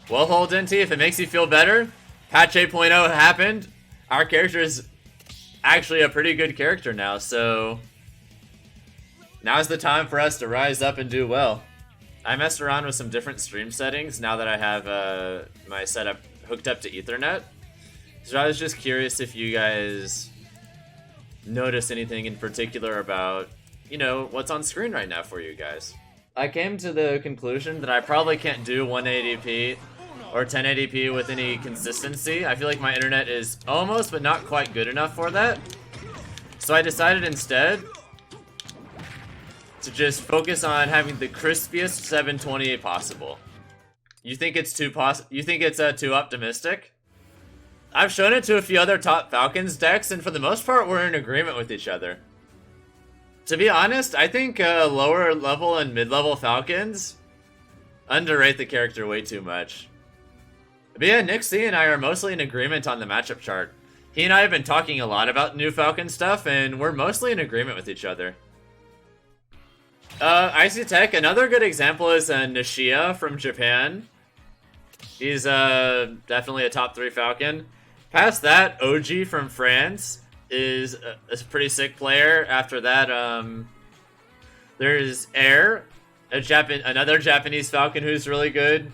Well, Holdenti, if it makes you feel better, patch 8.0 happened. Our character is actually a pretty good character now, so now's the time for us to rise up and do well. I messed around with some different stream settings now that I have my setup hooked up to Ethernet. So I was just curious if you guys notice anything in particular about, you know, what's on screen right now for you guys. I came to the conclusion that I probably can't do 180p or 1080p with any consistency. I feel like my internet is almost but not quite good enough for that. So I decided instead to just focus on having the crispiest 720 possible. You think it's too too optimistic? I've shown it to a few other top Falcons decks, and for the most part, we're in agreement with each other. To be honest, I think lower level and mid-level Falcons underrate the character way too much. But yeah, Nick C and I are mostly in agreement on the matchup chart. He and I have been talking a lot about new Falcon stuff, and we're mostly in agreement with each other. Icy Tech, another good example is Nishia from Japan. He's definitely a top 3 Falcon. Past that, OG from France is a pretty sick player. After that, there's Air, another Japanese Falcon who's really good.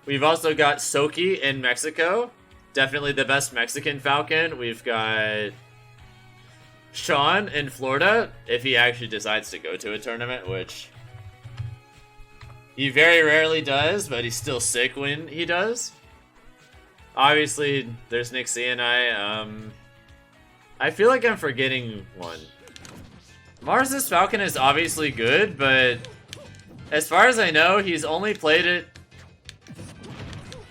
We've also got Soki in Mexico, definitely the best Mexican Falcon. We've got Sean in Florida, if he actually decides to go to a tournament, which he very rarely does, but he's still sick when he does. Obviously, there's Nick C and I feel like I'm forgetting one. Mars' Falcon is obviously good, but as far as I know, he's only played it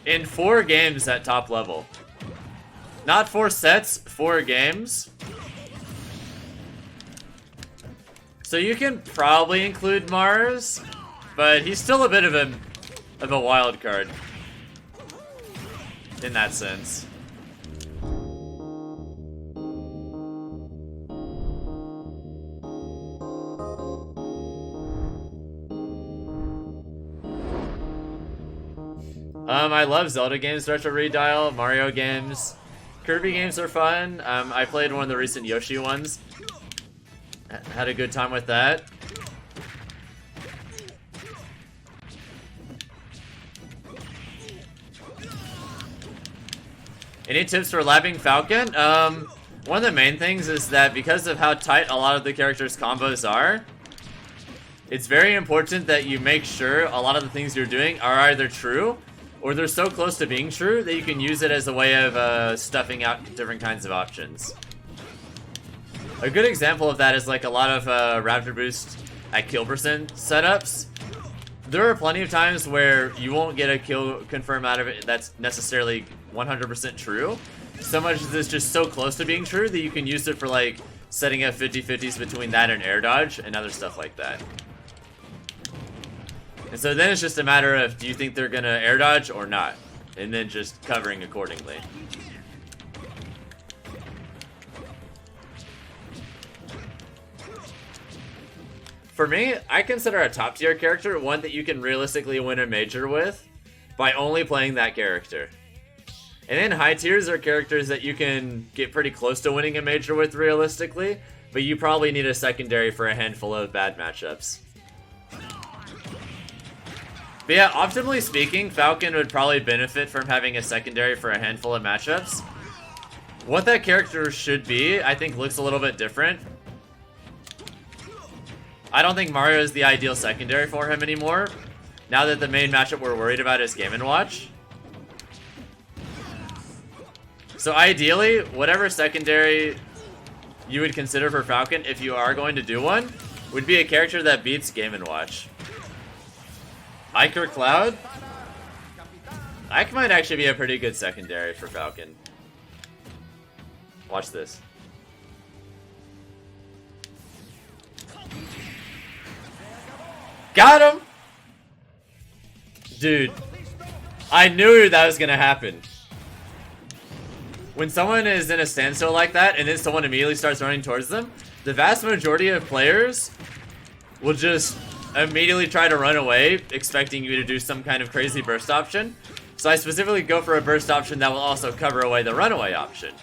in 4 games at top level. Not 4 sets, 4 games. So you can probably include Mars, but he's still a bit of a wild card in that sense. I love Zelda games, Retro Redial, Mario games. Kirby games are fun. I played one of the recent Yoshi ones. Had a good time with that. Any tips for labbing Falcon? One of the main things is that because of how tight a lot of the characters' combos are, it's very important that you make sure a lot of the things you're doing are either true or they're so close to being true that you can use it as a way of stuffing out different kinds of options. A good example of that is like a lot of Raptor Boost at kill percent setups. There are plenty of times where you won't get a kill confirm out of it that's necessarily 100% true. So much as it's just so close to being true that you can use it for like setting up 50-50s between that and air dodge and other stuff like that. And so then it's just a matter of, do you think they're gonna air dodge or not? And then just covering accordingly. For me, I consider a top tier character one that you can realistically win a major with by only playing that character. And then high tiers are characters that you can get pretty close to winning a major with realistically, but you probably need a secondary for a handful of bad matchups. But yeah, optimally speaking, Falcon would probably benefit from having a secondary for a handful of matchups. What that character should be, I think, looks a little bit different. I don't think Mario is the ideal secondary for him anymore, now that the main matchup we're worried about is Game & Watch. So ideally, whatever secondary you would consider for Falcon, if you are going to do one, would be a character that beats Game & Watch. Ike or Cloud? Ike might actually be a pretty good secondary for Falcon. Watch this. Got him! Dude, I knew that was gonna happen. When someone is in a standstill like that and then someone immediately starts running towards them, the vast majority of players will just immediately try to run away, expecting you to do some kind of crazy burst option. So I specifically go for a burst option that will also cover away the runaway option.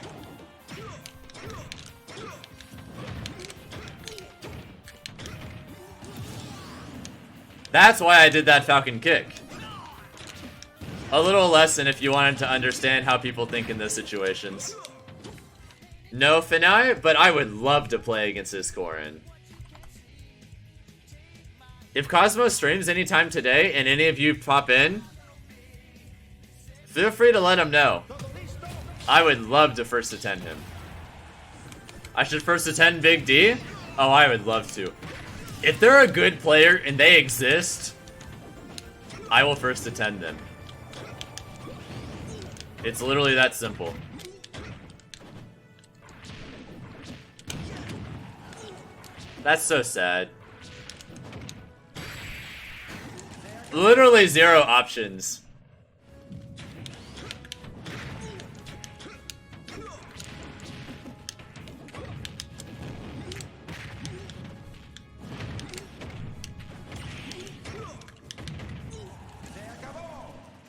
That's why I did that Falcon kick. A little lesson if you wanted to understand how people think in those situations. No Finai, but I would love to play against this Corrin. If Cosmo streams anytime today and any of you pop in, feel free to let him know. I would love to first attend him. I should first attend Big D? Oh, I would love to. If they're a good player and they exist, I will first attend them. It's literally that simple. That's so sad. Literally 0 options.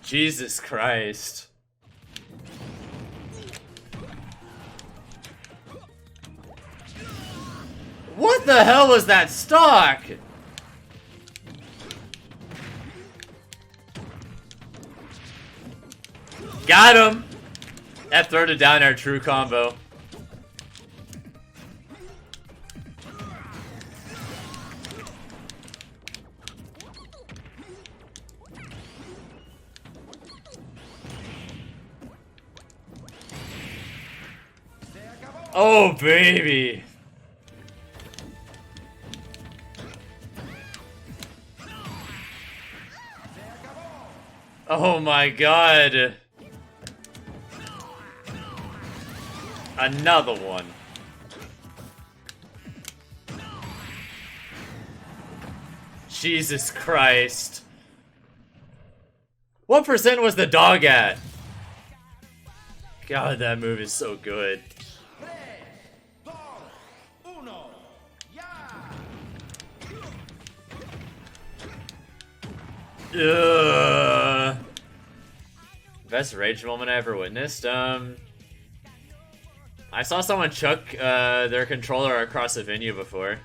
Jesus Christ. What the hell was that stock? Got him! F throw to down our true combo. Oh, baby. Oh my god. Another one. Jesus Christ. What percent was the dog at? God, that move is so good. Ugh. Best rage moment I ever witnessed? I saw someone chuck their controller across a venue before.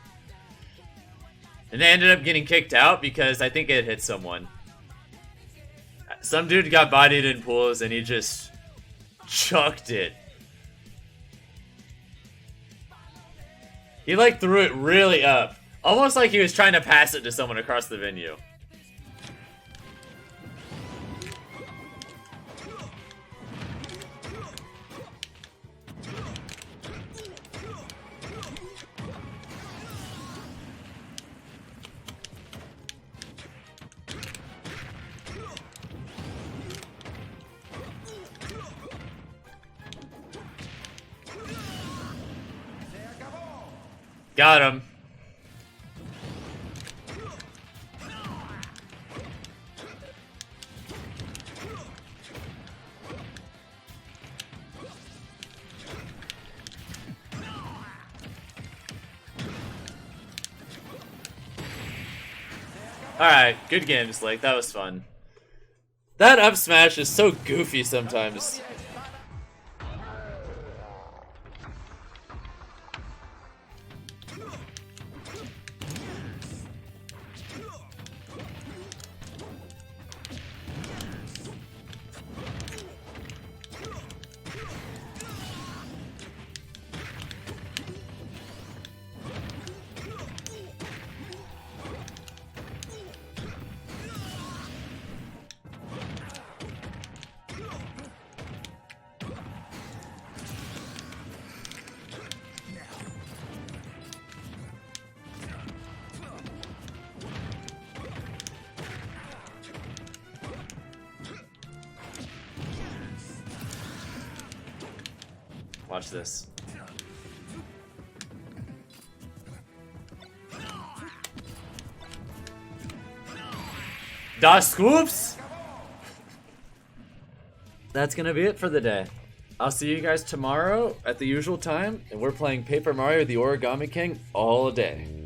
And they ended up getting kicked out because I think it hit someone. Some dude got bodied in pools and he just chucked it. He like threw it really up. Almost like he was trying to pass it to someone across the venue. Got him. Alright, good games, like, that was fun. That up smash is so goofy sometimes. Watch this. Das Scoops! That's gonna be it for the day. I'll see you guys tomorrow at the usual time, and we're playing Paper Mario the Origami King all day.